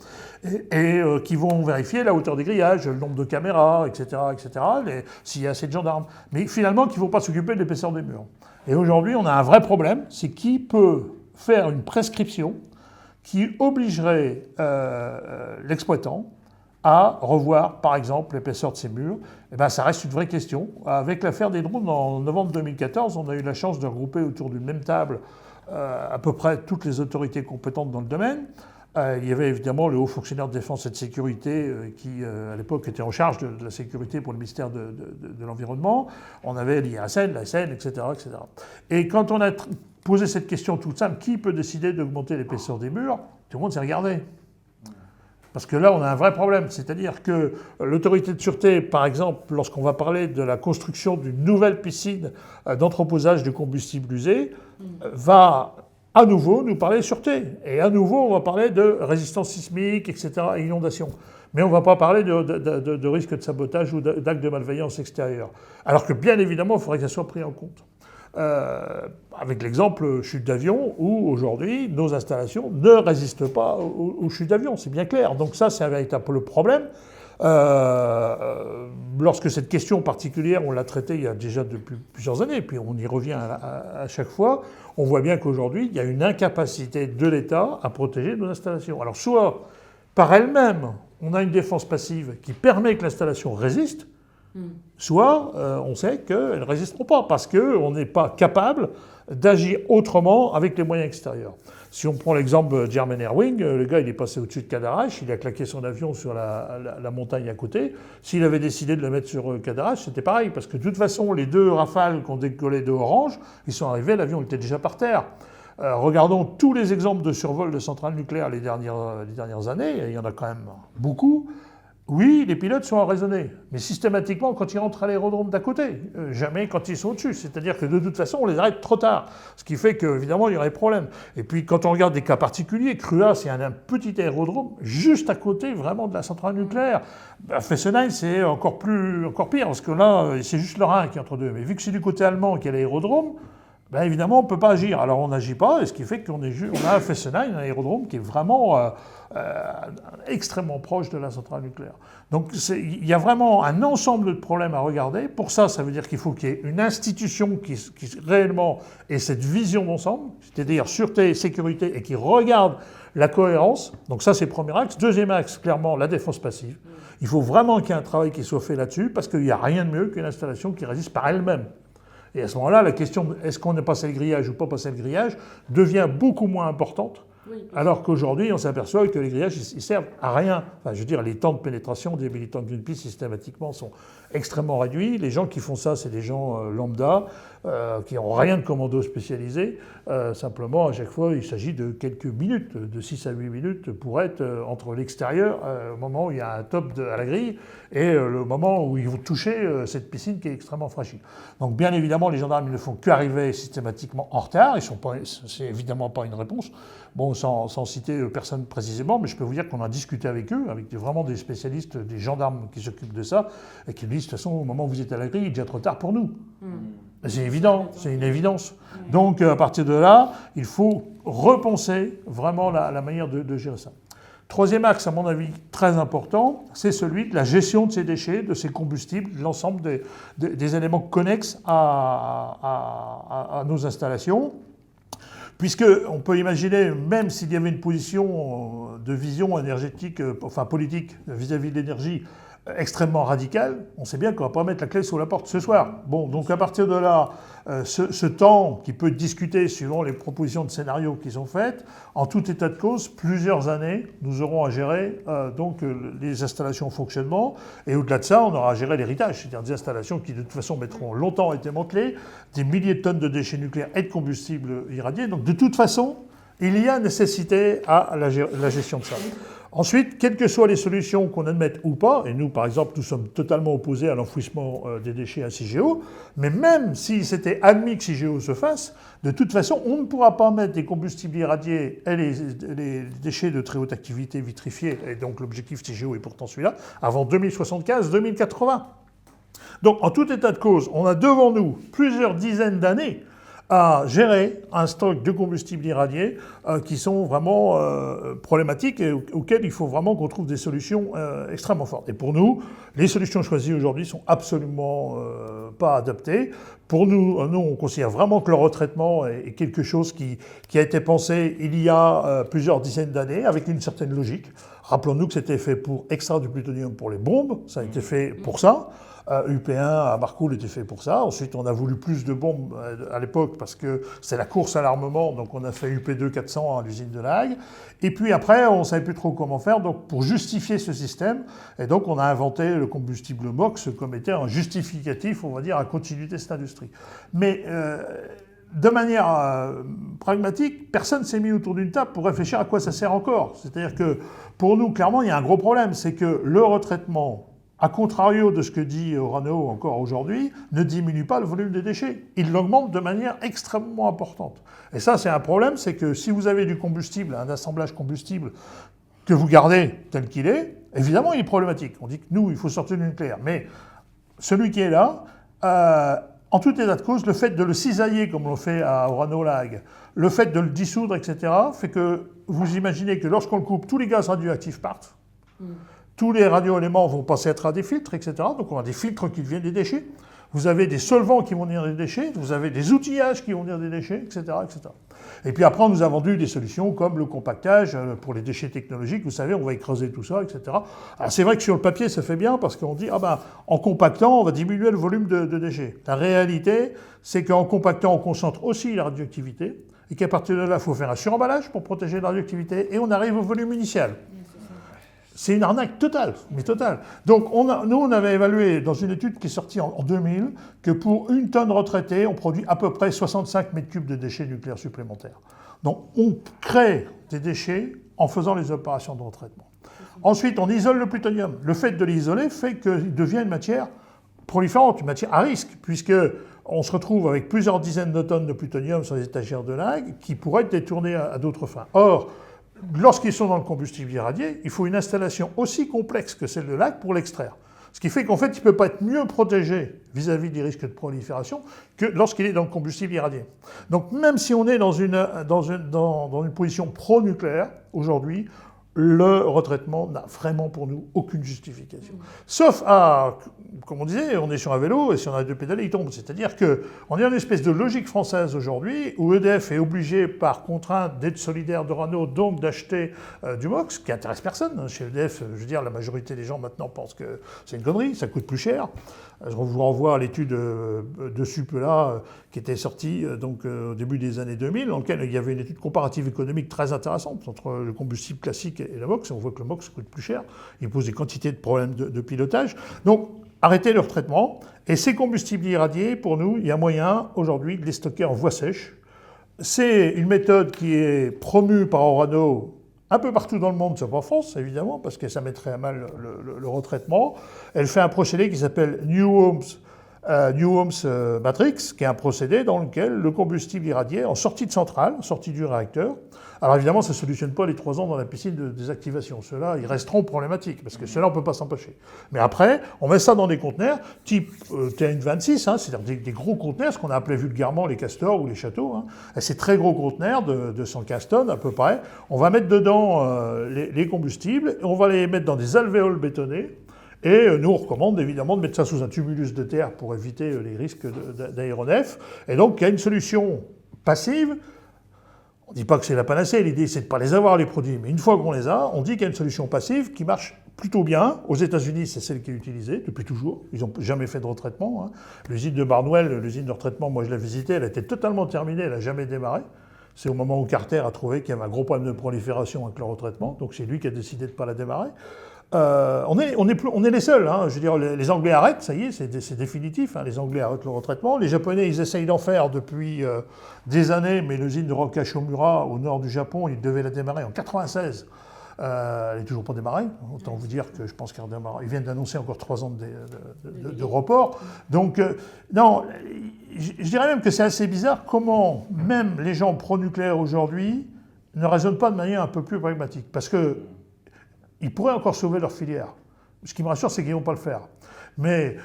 et qui vont vérifier la hauteur des grillages, le nombre de caméras, etc., s'il y a assez de gendarmes. Mais finalement, qui ne vont pas s'occuper de l'épaisseur des murs. Et aujourd'hui, on a un vrai problème, c'est qui peut faire une prescription qui obligerait l'exploitant à revoir, par exemple, l'épaisseur de ces murs. Eh bien, ça reste une vraie question. Avec l'affaire des drones en novembre 2014, on a eu la chance de regrouper autour d'une même table à peu près toutes les autorités compétentes dans le domaine. Il y avait évidemment le haut fonctionnaire de défense et de sécurité qui, à l'époque, était en charge de la sécurité pour le ministère de l'Environnement. On avait l'IRSN, la SN, etc., etc. Et quand on a posé cette question toute simple, qui peut décider d'augmenter l'épaisseur des murs? Tout le monde s'est regardé. Parce que là, on a un vrai problème. C'est-à-dire que l'autorité de sûreté, par exemple, lorsqu'on va parler de la construction d'une nouvelle piscine d'entreposage de combustible usé, va à nouveau nous parler de sûreté. Et à nouveau, on va parler de résistance sismique, etc., et inondation. Mais on ne va pas parler de risque de sabotage ou d'actes de malveillance extérieure. Alors que, bien évidemment, il faudrait que ça soit pris en compte. Avec l'exemple chute d'avion, où aujourd'hui, nos installations ne résistent pas aux chutes d'avion, c'est bien clair. Donc ça, c'est un véritable problème. Lorsque cette question particulière, on l'a traitée il y a déjà depuis plusieurs années, et puis on y revient à chaque fois, on voit bien qu'aujourd'hui, il y a une incapacité de l'État à protéger nos installations. Alors soit, par elle-même, on a une défense passive qui permet que l'installation résiste, soit on sait qu'elles ne résisteront pas parce qu'on n'est pas capable d'agir autrement avec les moyens extérieurs. Si on prend l'exemple de German Airwing, le gars il est passé au-dessus de Cadarache, il a claqué son avion sur la montagne à côté. S'il avait décidé de le mettre sur Cadarache, c'était pareil, parce que de toute façon, les 2 Rafales qu'on décollait de Orange, ils sont arrivés, l'avion était déjà par terre. Regardons tous les exemples de survol de centrales nucléaires les dernières années, et il y en a quand même beaucoup. Oui, les pilotes sont raisonnés, mais systématiquement quand ils rentrent à l'aérodrome d'à côté, jamais quand ils sont au-dessus. C'est-à-dire que de toute façon, on les arrête trop tard, ce qui fait qu'évidemment, il y aurait des problèmes. Et puis quand on regarde des cas particuliers, Krua, c'est un petit aérodrome juste à côté vraiment de la centrale nucléaire. Fessenheim, c'est encore pire, parce que là, c'est juste le Rhin qui est entre deux. Mais vu que c'est du côté allemand qu'il y a l'aérodrome, ben évidemment, on ne peut pas agir. Alors on n'agit pas, et ce qui fait qu'on a à Fessenheim, un aérodrome qui est vraiment extrêmement proche de la centrale nucléaire. Donc il y a vraiment un ensemble de problèmes à regarder. Pour ça, ça veut dire qu'il faut qu'il y ait une institution qui réellement ait cette vision d'ensemble, c'est-à-dire sûreté, sécurité, et qui regarde la cohérence. Donc ça, c'est le premier axe. Deuxième axe, clairement, la défense passive. Il faut vraiment qu'il y ait un travail qui soit fait là-dessus, parce qu'il n'y a rien de mieux qu'une installation qui résiste par elle-même. Et à ce moment-là, la question de est-ce qu'on est passé le grillage ou pas passé le grillage devient beaucoup moins importante, alors qu'aujourd'hui, on s'aperçoit que les grillages, ils servent à rien. Enfin, je veux dire, les temps de pénétration des militants de Greenpeace, systématiquement, sont extrêmement réduits. Les gens qui font ça, c'est des gens lambda, qui n'ont rien de commando spécialisé. Simplement, à chaque fois, il s'agit de quelques minutes, de 6 à 8 minutes, pour être entre l'extérieur, au moment où il y a un top à la grille, et le moment où ils vont toucher cette piscine qui est extrêmement fragile. Donc, bien évidemment, les gendarmes ne font qu'arriver systématiquement en retard. C'est évidemment pas une réponse. bon, sans citer personne précisément, mais je peux vous dire qu'on a discuté avec eux, avec vraiment des spécialistes, des gendarmes qui s'occupent de ça, et qui nous disent, de toute façon, au moment où vous êtes à la grille, il est déjà trop tard pour nous. C'est évident, c'est une évidence. Donc, à partir de là, il faut repenser vraiment la manière de gérer ça. Troisième axe, à mon avis, très important, c'est celui de la gestion de ces déchets, de ces combustibles, de l'ensemble des éléments connexes à nos installations. Puisqu'on peut imaginer, même s'il y avait une position de vision énergétique, enfin politique, vis-à-vis de l'énergie, extrêmement radicale, on sait bien qu'on ne va pas mettre la clé sous la porte ce soir. Bon, donc à partir de là, ce temps qui peut être discuté suivant les propositions de scénarios qui sont faites, en tout état de cause, plusieurs années, nous aurons à gérer les installations en fonctionnement, et au-delà de ça, on aura à gérer l'héritage, c'est-à-dire des installations qui de toute façon mettront longtemps à être démantelées, des milliers de tonnes de déchets nucléaires et de combustibles irradiés, donc de toute façon, il y a nécessité à la gestion de ça. Ensuite, quelles que soient les solutions qu'on admette ou pas, et nous par exemple nous sommes totalement opposés à l'enfouissement des déchets à CIGEO, mais même si c'était admis que CIGEO se fasse, de toute façon on ne pourra pas mettre des combustibles irradiés et les déchets de très haute activité vitrifiés, et donc l'objectif CIGEO est pourtant celui-là, avant 2075-2080. Donc en tout état de cause, on a devant nous plusieurs dizaines d'années à gérer un stock de combustibles irradiés qui sont vraiment problématiques et auxquels il faut vraiment qu'on trouve des solutions extrêmement fortes. Et pour nous, les solutions choisies aujourd'hui sont absolument pas adaptées. Pour nous, on considère vraiment que le retraitement est quelque chose qui a été pensé il y a plusieurs dizaines d'années avec une certaine logique. Rappelons-nous que c'était fait pour extraire du plutonium pour les bombes, ça a été fait pour ça. UP1 à Marcoule était fait pour ça. Ensuite, on a voulu plus de bombes à l'époque parce que c'est la course à l'armement. Donc, on a fait UP2 400 à l'usine de La Hague. Et puis après, on ne savait plus trop comment faire. Donc, pour justifier ce système, et donc on a inventé le combustible MOX comme étant un justificatif, on va dire, à continuité de cette industrie. Mais de manière pragmatique, personne ne s'est mis autour d'une table pour réfléchir à quoi ça sert encore. C'est-à-dire que pour nous, clairement, il y a un gros problème. C'est que le retraitement, à contrario de ce que dit Orano encore aujourd'hui, ne diminue pas le volume des déchets. Il l'augmente de manière extrêmement importante. Et ça, c'est un problème, c'est que si vous avez du combustible, un assemblage combustible que vous gardez tel qu'il est, évidemment, il est problématique. On dit que nous, il faut sortir du nucléaire. Mais celui qui est là, en tout état de cause, le fait de le cisailler, comme on le fait à Orano-La Hague, le fait de le dissoudre, etc., fait que vous imaginez que lorsqu'on le coupe, tous les gaz radioactifs partent. Tous les radioéléments vont passer à travers des filtres, etc. Donc on a des filtres qui deviennent des déchets. Vous avez des solvants qui vont devenir des déchets. Vous avez des outillages qui vont devenir des déchets, etc., etc. Et puis après, on nous a vendu des solutions comme le compactage pour les déchets technologiques. Vous savez, on va écraser tout ça, etc. Alors c'est vrai que sur le papier, ça fait bien parce qu'on dit, en compactant, on va diminuer le volume de déchets. La réalité, c'est qu'en compactant, on concentre aussi la radioactivité et qu'à partir de là, il faut faire un suremballage pour protéger la radioactivité et on arrive au volume initial. C'est une arnaque totale, mais totale. Donc, nous, on avait évalué dans une étude qui est sortie en 2000 que pour une tonne retraitée, on produit à peu près 65 mètres cubes de déchets nucléaires supplémentaires. Donc, on crée des déchets en faisant les opérations de retraitement. Ensuite, on isole le plutonium. Le fait de l'isoler fait qu'il devient une matière proliférante, une matière à risque, puisqu'on se retrouve avec plusieurs dizaines de tonnes de plutonium sur les étagères de La Hague qui pourraient être détournées à d'autres fins. Or, lorsqu'ils sont dans le combustible irradié, il faut une installation aussi complexe que celle de La Hague pour l'extraire. Ce qui fait qu'en fait, il ne peut pas être mieux protégé vis-à-vis des risques de prolifération que lorsqu'il est dans le combustible irradié. Donc même si on est dans une position pro-nucléaire, aujourd'hui, le retraitement n'a vraiment pour nous aucune justification. Sauf à, comme on disait, on est sur un vélo et si on a deux pédales, il tombe. C'est-à-dire qu'on est dans une espèce de logique française aujourd'hui où EDF est obligé par contrainte d'être solidaire de Renault, donc d'acheter du MOX, qui n'intéresse personne. Chez EDF, je veux dire, la majorité des gens maintenant pensent que c'est une connerie, ça coûte plus cher. Je vous renvoie à l'étude de Supela qui était sortie au début des années 2000, dans laquelle il y avait une étude comparative économique très intéressante entre le combustible classique et la MOX. On voit que le MOX coûte plus cher. Il pose des quantités de problèmes de pilotage. Donc, arrêtez le retraitement. Et ces combustibles irradiés, pour nous, il y a moyen aujourd'hui de les stocker en voie sèche. C'est une méthode qui est promue par Orano un peu partout dans le monde, sauf en France, évidemment, parce que ça mettrait à mal le retraitement. Elle fait un procédé qui s'appelle New Homes New Homes Matrix, qui est un procédé dans lequel le combustible irradié en sortie de centrale, en sortie du réacteur. Alors évidemment, ça ne solutionne pas les 3 ans dans la piscine de désactivation. Ceux-là, ils resteront problématiques, parce que ceux-là, on ne peut pas s'empêcher. Mais après, on met ça dans des conteneurs type TN26, hein, c'est-à-dire des gros conteneurs, ce qu'on a appelé vulgairement les castors ou les châteaux. Hein. Et ces très gros conteneurs de 115 tonnes à peu près, on va mettre dedans les combustibles, et on va les mettre dans des alvéoles bétonnés. Et nous, on recommande évidemment de mettre ça sous un tumulus de terre pour éviter les risques d'aéronefs. Et donc, il y a une solution passive. On ne dit pas que c'est la panacée, l'idée c'est de ne pas les avoir les produits, mais une fois qu'on les a, on dit qu'il y a une solution passive qui marche plutôt bien. Aux États-Unis, c'est celle qui est utilisée depuis toujours. Ils n'ont jamais fait de retraitement. Hein. L'usine de Barnwell, l'usine de retraitement, moi je l'ai visitée, elle était totalement terminée, elle n'a jamais démarré. C'est au moment où Carter a trouvé qu'il y avait un gros problème de prolifération avec le retraitement, donc c'est lui qui a décidé de ne pas la démarrer. On est les seuls. Hein. Je veux dire, les Anglais arrêtent, ça y est, c'est définitif. Hein. Les Anglais arrêtent le retraitement. Les Japonais, ils essayent d'en faire depuis des années, mais l'usine de Rokkashomura, au nord du Japon, ils devaient la démarrer en 1996. Elle n'est toujours pas démarrée. Autant vous dire que je pense qu'elle redémarre. Ils viennent d'annoncer encore 3 ans de report. Donc, non, je dirais même que c'est assez bizarre comment même les gens pro-nucléaires aujourd'hui ne raisonnent pas de manière un peu plus pragmatique. Parce que ils pourraient encore sauver leur filière. Ce qui me rassure, c'est qu'ils ne vont pas le faire. Mais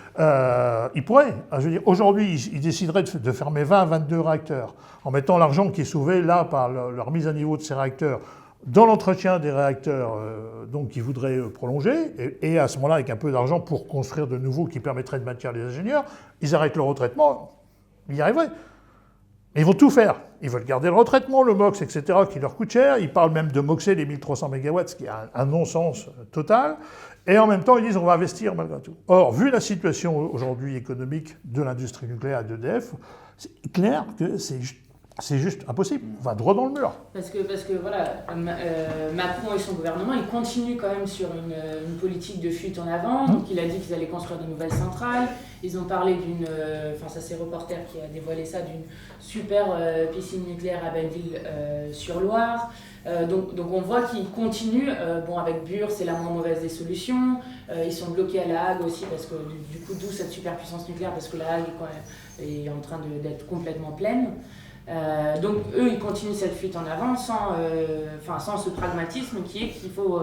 ils pourraient. Je veux dire, aujourd'hui, ils décideraient de fermer 20 à 22 réacteurs en mettant l'argent qui est sauvé là par leur mise à niveau de ces réacteurs dans l'entretien des réacteurs donc qu'ils voudraient prolonger. Et à ce moment-là, avec un peu d'argent pour construire de nouveaux qui permettraient de maintenir les ingénieurs, ils arrêtent le retraitement. Ils y arriveraient. Ils vont tout faire. Ils veulent garder le retraitement, le MOX, etc., qui leur coûte cher. Ils parlent même de MOXer les 1300 MW, ce qui est un non-sens total. Et en même temps, ils disent on va investir malgré tout. Or, vu la situation aujourd'hui économique de l'industrie nucléaire et d'EDF, c'est clair que c'est juste impossible. On va droit dans le mur. Parce que voilà, Macron et son gouvernement, ils continuent quand même sur une politique de fuite en avant. Donc il a dit qu'ils allaient construire de nouvelles centrales. Ils ont parlé ça c'est Reporter qui a dévoilé ça, d'une super piscine nucléaire à Belleville-sur-Loire. Donc on voit qu'ils continuent. Avec Bure, c'est la moins mauvaise des solutions. Ils sont bloqués à La Hague aussi, parce que du coup, d'où cette superpuissance nucléaire, parce que La Hague est en train d'être complètement pleine. Donc eux, ils continuent cette fuite en avant sans ce pragmatisme qui est qu'il faut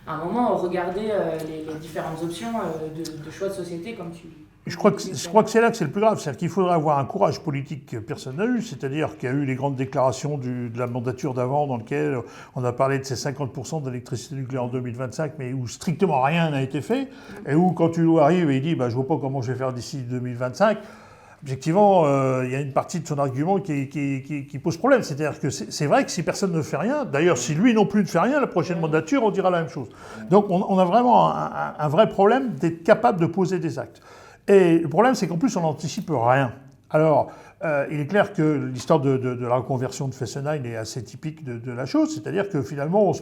à un moment regarder les différentes options de choix de société comme tu... Je crois que c'est là que c'est le plus grave, c'est-à-dire qu'il faudrait avoir un courage politique que personne n'a eu, c'est-à-dire qu'il y a eu les grandes déclarations de la mandature d'avant dans lequel on a parlé de ces 50% d'électricité nucléaire en 2025, mais où strictement rien n'a été fait, et où quand tu arrives et il dit je vois pas comment je vais faire d'ici 2025, objectivement, il y a une partie de son argument qui pose problème. C'est-à-dire que c'est vrai que si personne ne fait rien, d'ailleurs si lui non plus ne fait rien, la prochaine mandature, on dira la même chose. Donc on a vraiment un vrai problème d'être capable de poser des actes. Et le problème, c'est qu'en plus, on n'anticipe rien. Alors, il est clair que l'histoire de la reconversion de Fessenheim est assez typique de la chose, c'est-à-dire que finalement,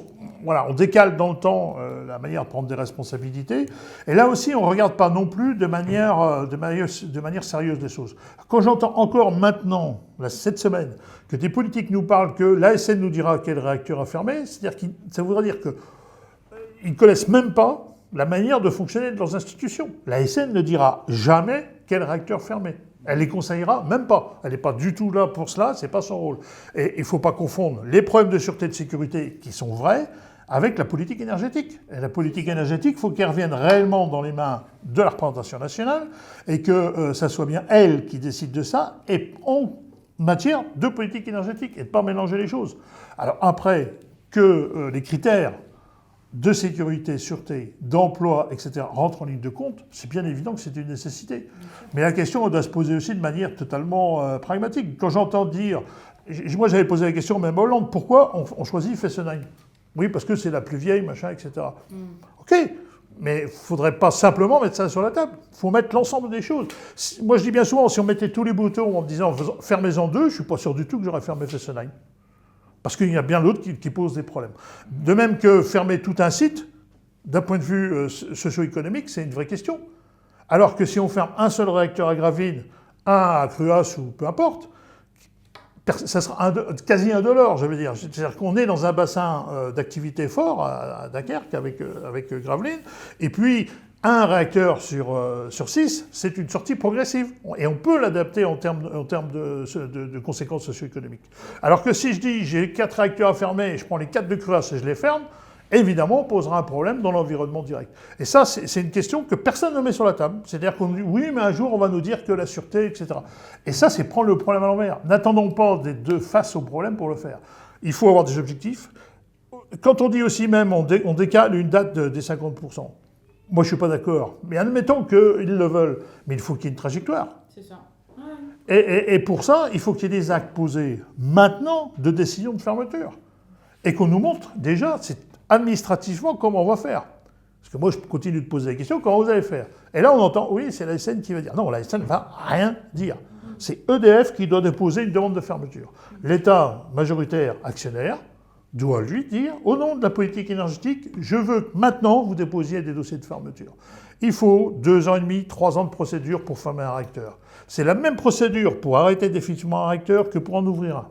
on décale dans le temps la manière de prendre des responsabilités, et là aussi, on ne regarde pas non plus de manière sérieuse les choses. Quand j'entends encore maintenant, cette semaine, que des politiques nous parlent que l'ASN nous dira quel réacteur a fermé, c'est-à-dire que ça voudrait dire qu'ils ne connaissent même pas la manière de fonctionner de leurs institutions. L'ASN ne dira jamais quel réacteur fermer. Elle les conseillera même pas. Elle n'est pas du tout là pour cela, c'est pas son rôle. Et il ne faut pas confondre les problèmes de sûreté et de sécurité qui sont vrais avec la politique énergétique. Et la politique énergétique, il faut qu'elle revienne réellement dans les mains de la représentation nationale et que ça soit bien elle qui décide de ça, et en matière de politique énergétique, et de ne pas mélanger les choses. Alors après, que les critères de sécurité, sûreté, d'emploi, etc., rentrent en ligne de compte, c'est bien évident que c'est une nécessité. Mais la question, on doit se poser aussi de manière totalement pragmatique. Quand j'entends dire... Moi, j'avais posé la question même à Hollande, pourquoi on choisit Fessenheim ? Oui, parce que c'est la plus vieille, machin, etc. OK, mais il ne faudrait pas simplement mettre ça sur la table. Il faut mettre l'ensemble des choses. Moi, je dis bien souvent, si on mettait tous les boutons en me disant « fermez-en 2 », je ne suis pas sûr du tout que j'aurais fermé Fessenheim. Parce qu'il y a bien l'autre qui pose des problèmes. De même que fermer tout un site, d'un point de vue socio-économique, c'est une vraie question. Alors que si on ferme un seul réacteur à Gravelines, un à Cruas ou peu importe, ça sera quasi indolore, je veux dire. C'est-à-dire qu'on est dans un bassin d'activité fort à Dunkerque avec Gravelines, et puis un réacteur sur 6, c'est une sortie progressive. Et on peut l'adapter en termes de conséquences socio-économiques. Alors que si je dis j'ai 4 réacteurs à fermer et je prends les 4 de Cruas et je les ferme, évidemment, on posera un problème dans l'environnement direct. Et ça, c'est une question que personne ne met sur la table. C'est-à-dire qu'on dit, oui, mais un jour, on va nous dire que la sûreté, etc. Et ça, c'est prendre le problème à l'envers. N'attendons pas des deux face au problème pour le faire. Il faut avoir des objectifs. Quand on dit aussi même, on décale une date des 50%. Moi, je ne suis pas d'accord. Mais admettons qu'ils le veulent. Mais il faut qu'il y ait une trajectoire. C'est ça. Et pour ça, il faut qu'il y ait des actes posés maintenant de décision de fermeture. Et qu'on nous montre déjà, administrativement, comment on va faire. Parce que moi, je continue de poser la question, comment vous allez faire? Et là, on entend, oui, c'est la SN qui va dire. Non, la SN ne va rien dire. C'est EDF qui doit déposer une demande de fermeture. L'État majoritaire actionnaire doit lui dire, au nom de la politique énergétique, je veux que maintenant vous déposiez des dossiers de fermeture. Il faut 2 ans et demi, 3 ans de procédure pour fermer un réacteur. C'est la même procédure pour arrêter définitivement un réacteur que pour en ouvrir un.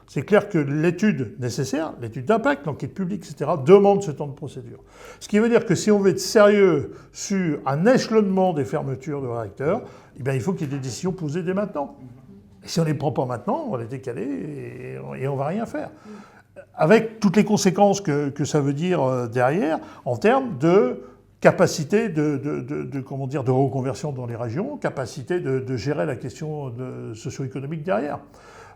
C'est clair que l'étude nécessaire, l'étude d'impact, l'enquête publique, etc., demande ce temps de procédure. Ce qui veut dire que si on veut être sérieux sur un échelonnement des fermetures de réacteurs, eh bien, il faut qu'il y ait des décisions posées dès maintenant. Et si on ne les prend pas maintenant, on va les décaler et on ne va rien faire. Avec toutes les conséquences que ça veut dire derrière, en termes de capacité de reconversion dans les régions, capacité de gérer la question socio-économique derrière.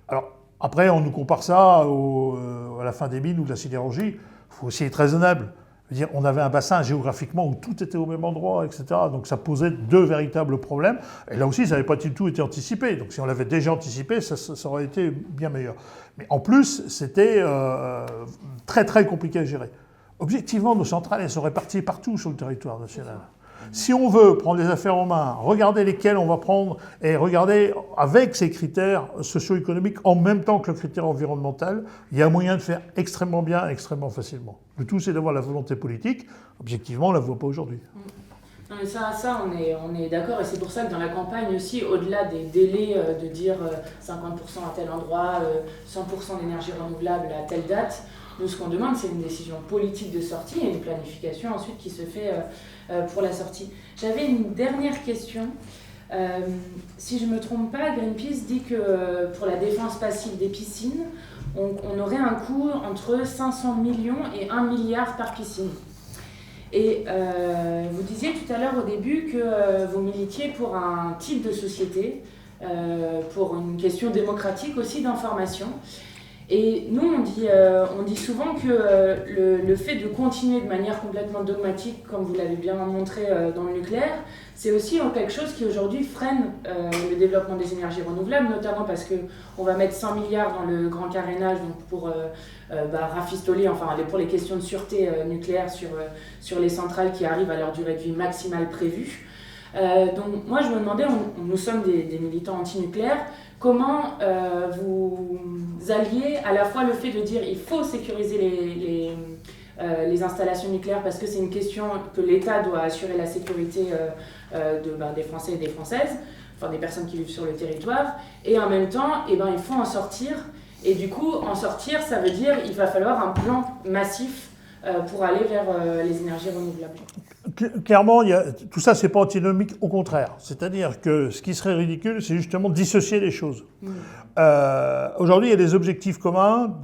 Alors, après, on nous compare ça à la fin des mines ou de la sidérurgie. Il faut aussi être raisonnable. Je veux dire, on avait un bassin géographiquement où tout était au même endroit, etc. Donc ça posait 2 véritables problèmes. Et là aussi, ça n'avait pas du tout été anticipé. Donc si on l'avait déjà anticipé, ça aurait été bien meilleur. Mais en plus, c'était très très compliqué à gérer. Objectivement, nos centrales, elles sont réparties partout sur le territoire national. Si on veut prendre les affaires en main, regarder lesquelles on va prendre et regarder avec ces critères socio-économiques en même temps que le critère environnemental, il y a moyen de faire extrêmement bien, extrêmement facilement. Le tout, c'est d'avoir la volonté politique. Objectivement, on ne la voit pas aujourd'hui. Non mais ça on est d'accord, et c'est pour ça que dans la campagne aussi, au-delà des délais de dire 50% à tel endroit, 100% d'énergie renouvelable à telle date, nous ce qu'on demande c'est une décision politique de sortie et une planification ensuite qui se fait pour la sortie. J'avais une dernière question. Si je ne me trompe pas, Greenpeace dit que pour la défense passive des piscines, on aurait un coût entre 500 millions et 1 milliard par piscine. Et vous disiez tout à l'heure au début que vous militiez pour un type de société, pour une question démocratique aussi d'information. Et nous, on dit souvent que le fait de continuer de manière complètement dogmatique, comme vous l'avez bien montré dans le nucléaire, c'est aussi quelque chose qui aujourd'hui freine le développement des énergies renouvelables, notamment parce qu'on va mettre 100 milliards dans le grand carénage donc pour rafistoler, enfin pour les questions de sûreté nucléaire sur les centrales qui arrivent à leur durée de vie maximale prévue. Donc moi je me demandais, nous sommes des militants anti-nucléaires, comment vous alliez à la fois le fait de dire il faut sécuriser les installations nucléaires parce que c'est une question que l'État doit assurer la sécurité des Français et des Françaises, enfin des personnes qui vivent sur le territoire, et en même temps il faut en sortir, et du coup en sortir ça veut dire il va falloir un plan massif pour aller vers les énergies renouvelables. Clairement, tout ça, c'est pas antinomique, au contraire. C'est-à-dire que ce qui serait ridicule, c'est justement dissocier les choses. Aujourd'hui, il y a des objectifs communs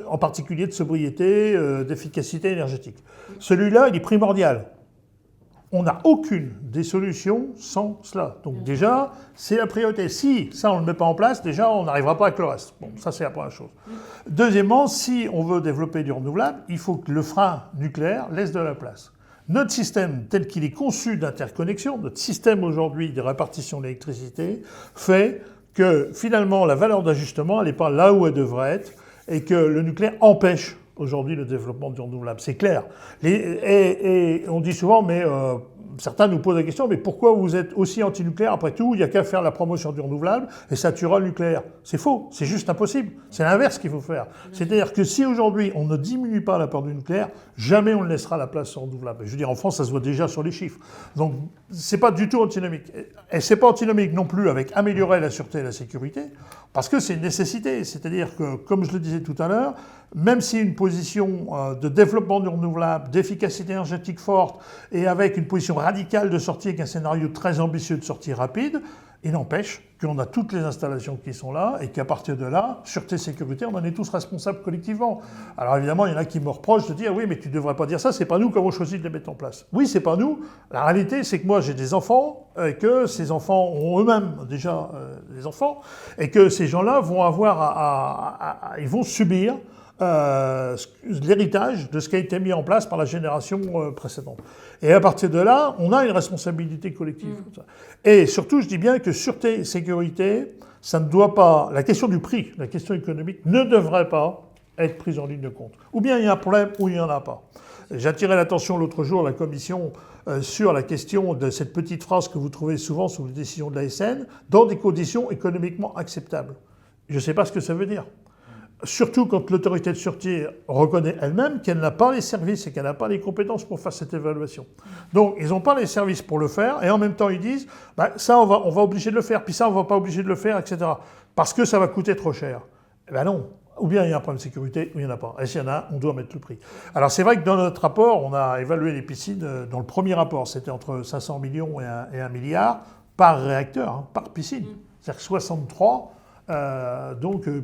en particulier de sobriété, d'efficacité énergétique. Celui-là, il est primordial. On n'a aucune des solutions sans cela. Donc déjà, c'est la priorité. Si ça, on ne le met pas en place, déjà, on n'arrivera pas avec le reste. Bon, ça, c'est la première chose. Deuxièmement, si on veut développer du renouvelable, il faut que le frein nucléaire laisse de la place. Notre système, tel qu'il est conçu d'interconnexion, notre système aujourd'hui de répartition de l'électricité, fait que finalement, la valeur d'ajustement, elle n'est pas là où elle devrait être, et que le nucléaire empêche aujourd'hui le développement du renouvelable. C'est clair. Et on dit souvent, mais certains nous posent la question, mais pourquoi vous êtes aussi anti-nucléaire? Après tout, il n'y a qu'à faire la promotion du renouvelable et ça tuera le nucléaire. C'est faux, c'est juste impossible. C'est l'inverse qu'il faut faire. C'est-à-dire que si aujourd'hui on ne diminue pas la part du nucléaire, jamais on ne laissera la place au renouvelable. Je veux dire, en France, ça se voit déjà sur les chiffres. Donc, c'est pas du tout antinomique. Et c'est pas antinomique non plus avec améliorer la sûreté et la sécurité, parce que c'est une nécessité. C'est-à-dire que, comme je le disais tout à l'heure, même si une position de développement du renouvelable, d'efficacité énergétique forte, et avec une position radicale de sortie avec un scénario très ambitieux de sortie rapide, il n'empêche qu'on a toutes les installations qui sont là et qu'à partir de là, sûreté, sécurité, on en est tous responsables collectivement. Alors évidemment, il y en a qui me reprochent de dire « oui, mais tu ne devrais pas dire ça, c'est pas nous qui avons choisi de les mettre en place ». Oui, c'est pas nous. La réalité, c'est que moi, j'ai des enfants, et que ces enfants ont eux-mêmes déjà des enfants, et que ces gens-là vont ils vont subir l'héritage de ce qui a été mis en place par la génération précédente. Et à partir de là, on a une responsabilité collective. Comme ça. Et surtout, je dis bien que sûreté, sécurité, ça ne doit pas... La question du prix, la question économique, ne devrait pas être prise en ligne de compte. Ou bien il y a un problème, ou il n'y en a pas. J'ai attiré l'attention l'autre jour à la commission sur la question de cette petite phrase que vous trouvez souvent sous les décisions de l'ASN, dans des conditions économiquement acceptables. Je ne sais pas ce que ça veut dire. Surtout quand l'autorité de sûreté reconnaît elle-même qu'elle n'a pas les services et qu'elle n'a pas les compétences pour faire cette évaluation. Donc, ils n'ont pas les services pour le faire, et en même temps, ils disent ça, on va obliger de le faire, puis ça, on ne va pas obliger de le faire, etc. Parce que ça va coûter trop cher. Eh bien non. Ou bien il y a un problème de sécurité, ou il n'y en a pas. Et s'il y en a, on doit mettre le prix. Alors, c'est vrai que dans notre rapport, on a évalué les piscines. Dans le premier rapport, c'était entre 500 millions et 1 milliard par réacteur, par piscine. C'est-à-dire 63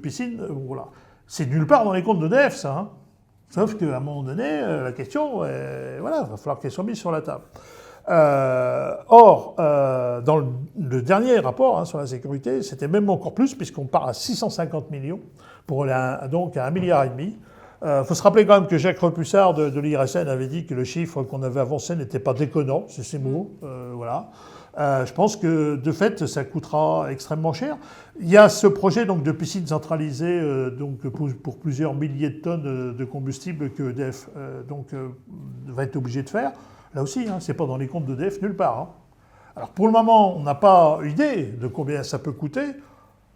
piscines, voilà. C'est nulle part dans les comptes d'EDF, ça. Hein. Sauf qu'à un moment donné, la question, voilà, il va falloir qu'elle soit mise sur la table. Dans le dernier rapport sur la sécurité, c'était même encore plus, puisqu'on part à 650 millions pour donc à 1,5 milliard. Faut se rappeler quand même que Jacques Repussard de l'IRSN avait dit que le chiffre qu'on avait avancé n'était pas déconnant, c'est ses mots, voilà. Je pense que, de fait, ça coûtera extrêmement cher. Il y a ce projet donc, de piscine centralisée pour plusieurs milliers de tonnes de combustible que EDF va être obligé de faire. Là aussi, c'est pas dans les comptes d'EDF nulle part. Hein. Alors, pour le moment, on n'a pas idée de combien ça peut coûter,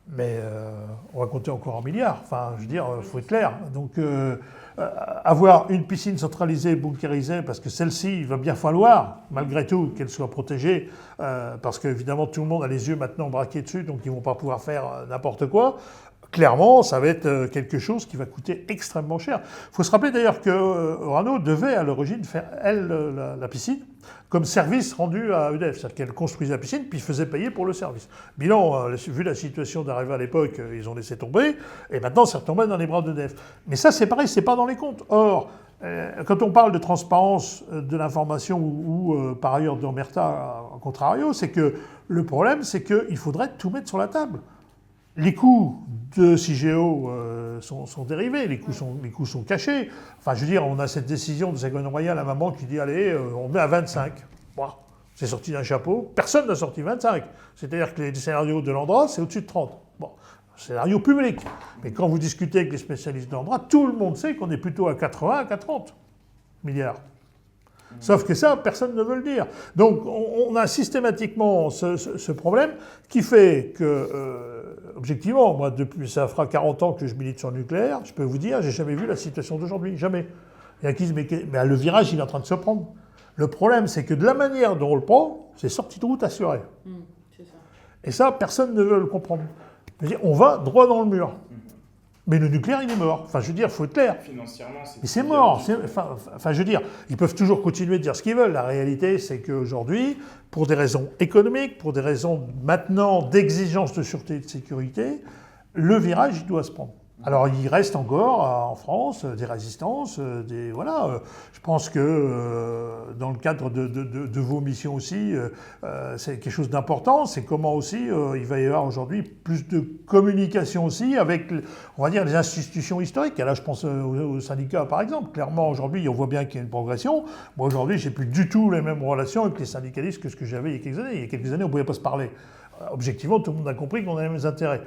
mais on va compter encore en milliards. Enfin, je veux dire, il faut être clair. Donc, avoir une piscine centralisée, bunkérisée, parce que celle-ci, il va bien falloir, malgré tout, qu'elle soit protégée, parce qu'évidemment, tout le monde a les yeux maintenant braqués dessus, donc ils ne vont pas pouvoir faire n'importe quoi. Clairement, ça va être quelque chose qui va coûter extrêmement cher. Il faut se rappeler d'ailleurs que Orano devait à l'origine faire, elle, la piscine, comme service rendu à EDF. C'est-à-dire qu'elle construisait la piscine, puis faisait payer pour le service. Bilan, vu la situation d'arrivée à l'époque, ils ont laissé tomber, et maintenant, ça retombait dans les bras d'EDF. Mais ça, c'est pareil, c'est pas dans les comptes. Or, quand on parle de transparence de l'information ou par ailleurs d'omerta, en contrario, c'est que le problème, c'est qu'il faudrait tout mettre sur la table. Les coûts de CIGEO sont dérivés, les coûts sont cachés. Enfin, je veux dire, on a cette décision de Ségolène Royal, la maman, qui dit « Allez, on met à 25 ». Bon, c'est sorti d'un chapeau. Personne n'a sorti 25. C'est-à-dire que les scénarios de l'Andra, c'est au-dessus de 30. Bon, scénario public. Mais quand vous discutez avec les spécialistes de l'Andra, tout le monde sait qu'on est plutôt à 80 à 30 milliards. Sauf que ça, personne ne veut le dire. Donc, on a systématiquement ce problème qui fait que, objectivement, moi, ça fera 40 ans que je milite sur le nucléaire, je peux vous dire, j'ai jamais vu la situation d'aujourd'hui, jamais. Il y a qui disent, mais le virage, il est en train de se prendre. Le problème, c'est que de la manière dont on le prend, c'est sortie de route assurée. C'est ça. Et ça, personne ne veut le comprendre. On va droit dans le mur. Mais le nucléaire, il est mort. Enfin, je veux dire, il faut être clair. Financièrement, c'est... Mais c'est mort. Enfin, je veux dire, ils peuvent toujours continuer de dire ce qu'ils veulent. La réalité, c'est qu'aujourd'hui, pour des raisons économiques, pour des raisons maintenant d'exigence de sûreté et de sécurité, le virage, il doit se prendre. Alors, il reste encore en France des résistances, voilà. Je pense que dans le cadre de vos missions aussi, c'est quelque chose d'important. C'est comment aussi il va y avoir aujourd'hui plus de communication aussi avec, on va dire, les institutions historiques. Et là, je pense aux syndicats, par exemple. Clairement, aujourd'hui, on voit bien qu'il y a une progression. Moi, aujourd'hui, j'ai plus du tout les mêmes relations avec les syndicalistes que ce que j'avais il y a quelques années. Il y a quelques années, on ne pouvait pas se parler. Objectivement, tout le monde a compris qu'on a les mêmes intérêts.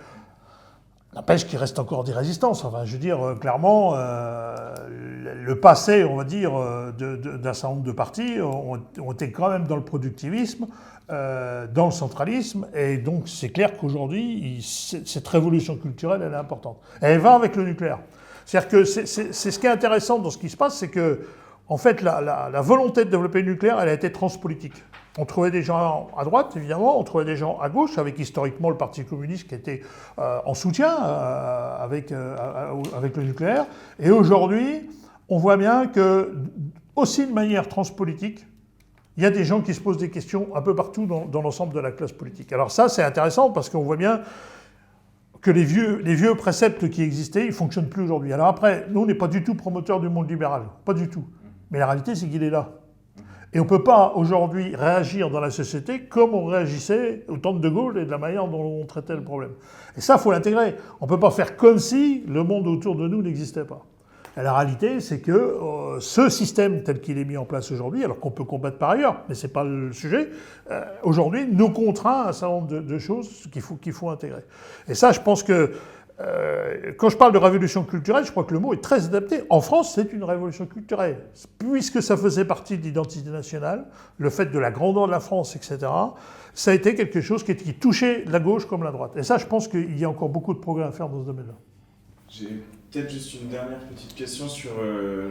N'empêche qu'il reste encore des résistances. Enfin, je veux dire, clairement, le passé, on va dire, d'un certain nombre de partis ont été quand même dans le productivisme, dans le centralisme, et donc c'est clair qu'aujourd'hui, cette révolution culturelle, elle est importante. Et elle va avec le nucléaire. C'est-à-dire que c'est ce qui est intéressant dans ce qui se passe, c'est que en fait, la volonté de développer le nucléaire, elle a été transpolitique. On trouvait des gens à droite, évidemment, on trouvait des gens à gauche, avec historiquement le Parti communiste qui était en soutien avec le nucléaire. Et aujourd'hui, on voit bien que, aussi de manière transpolitique, il y a des gens qui se posent des questions un peu partout dans l'ensemble de la classe politique. Alors ça, c'est intéressant parce qu'on voit bien que les vieux préceptes qui existaient, ils ne fonctionnent plus aujourd'hui. Alors après, nous, on n'est pas du tout promoteurs du monde libéral, pas du tout. Mais la réalité, c'est qu'il est là. Et on ne peut pas aujourd'hui réagir dans la société comme on réagissait au temps de De Gaulle et de la manière dont on traitait le problème. Et ça, il faut l'intégrer. On ne peut pas faire comme si le monde autour de nous n'existait pas. Et la réalité, c'est que ce système tel qu'il est mis en place aujourd'hui, alors qu'on peut combattre par ailleurs, mais ce n'est pas le sujet, aujourd'hui nous contraint à un certain nombre de choses qu'il faut intégrer. Et ça, je pense que quand je parle de révolution culturelle, je crois que le mot est très adapté. En France, c'est une révolution culturelle. Puisque ça faisait partie de l'identité nationale, le fait de la grandeur de la France, etc., ça a été quelque chose qui touchait la gauche comme la droite. Et ça, je pense qu'il y a encore beaucoup de progrès à faire dans ce domaine-là. J'ai peut-être juste une dernière petite question sur,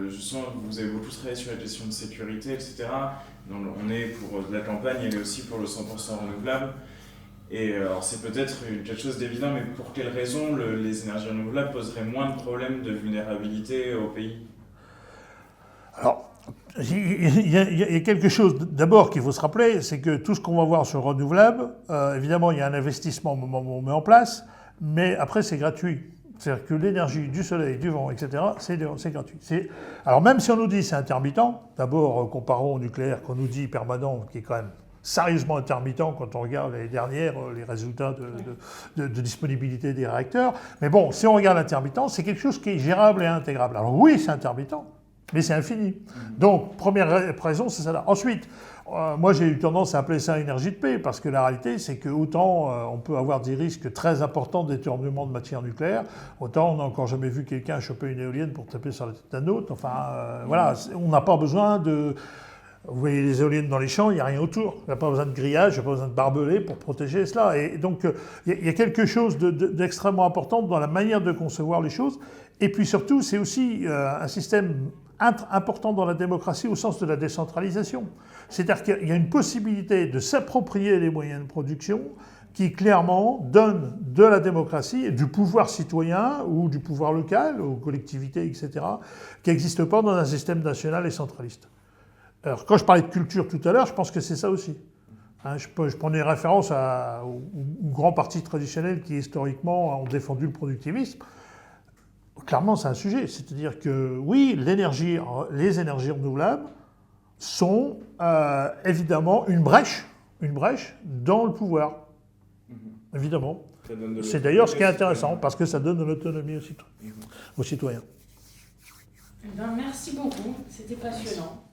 justement, vous avez beaucoup travaillé sur la question de sécurité, etc. Donc, on est pour de la campagne, elle est aussi pour le 100% renouvelable. Et alors c'est peut-être quelque chose d'évident, mais pour quelles raisons les énergies renouvelables poseraient moins de problèmes de vulnérabilité au pays ? Alors, il y a quelque chose d'abord qu'il faut se rappeler, c'est que tout ce qu'on va voir sur le renouvelable, évidemment il y a un investissement au moment où on met en place, mais après c'est gratuit. C'est-à-dire que l'énergie du soleil, du vent, etc., c'est gratuit. Alors même si on nous dit c'est intermittent, d'abord comparons au nucléaire qu'on nous dit permanent, qui est quand même sérieusement intermittent quand on regarde l'année dernière les résultats de disponibilité des réacteurs. Mais bon, si on regarde l'intermittent, c'est quelque chose qui est gérable et intégrable. Alors oui, c'est intermittent, mais c'est infini. Donc, première raison, c'est ça là. Ensuite, moi j'ai eu tendance à appeler ça énergie de paix, parce que la réalité, c'est que autant on peut avoir des risques très importants de détournement de matière nucléaire, autant on n'a encore jamais vu quelqu'un choper une éolienne pour taper sur la tête d'un autre. Enfin, voilà, on n'a pas besoin de... Vous voyez les éoliennes dans les champs, il n'y a rien autour. Il n'y a pas besoin de grillage, il n'y a pas besoin de barbelés pour protéger cela. Et donc, il y a quelque chose d'extrêmement important dans la manière de concevoir les choses. Et puis surtout, c'est aussi un système important dans la démocratie au sens de la décentralisation. C'est-à-dire qu'il y a une possibilité de s'approprier les moyens de production qui clairement donne de la démocratie et du pouvoir citoyen ou du pouvoir local, aux collectivités, etc., qui n'existe pas dans un système national et centraliste. Alors, quand je parlais de culture tout à l'heure, je pense que c'est ça aussi. Hein, je prenais référence aux grands partis traditionnels qui, historiquement, ont défendu le productivisme. Clairement, c'est un sujet. C'est-à-dire que, oui, les énergies renouvelables sont évidemment une brèche dans le pouvoir. Évidemment. C'est d'ailleurs ce qui est intéressant, parce que ça donne de l'autonomie aux citoyens. Merci beaucoup, c'était passionnant.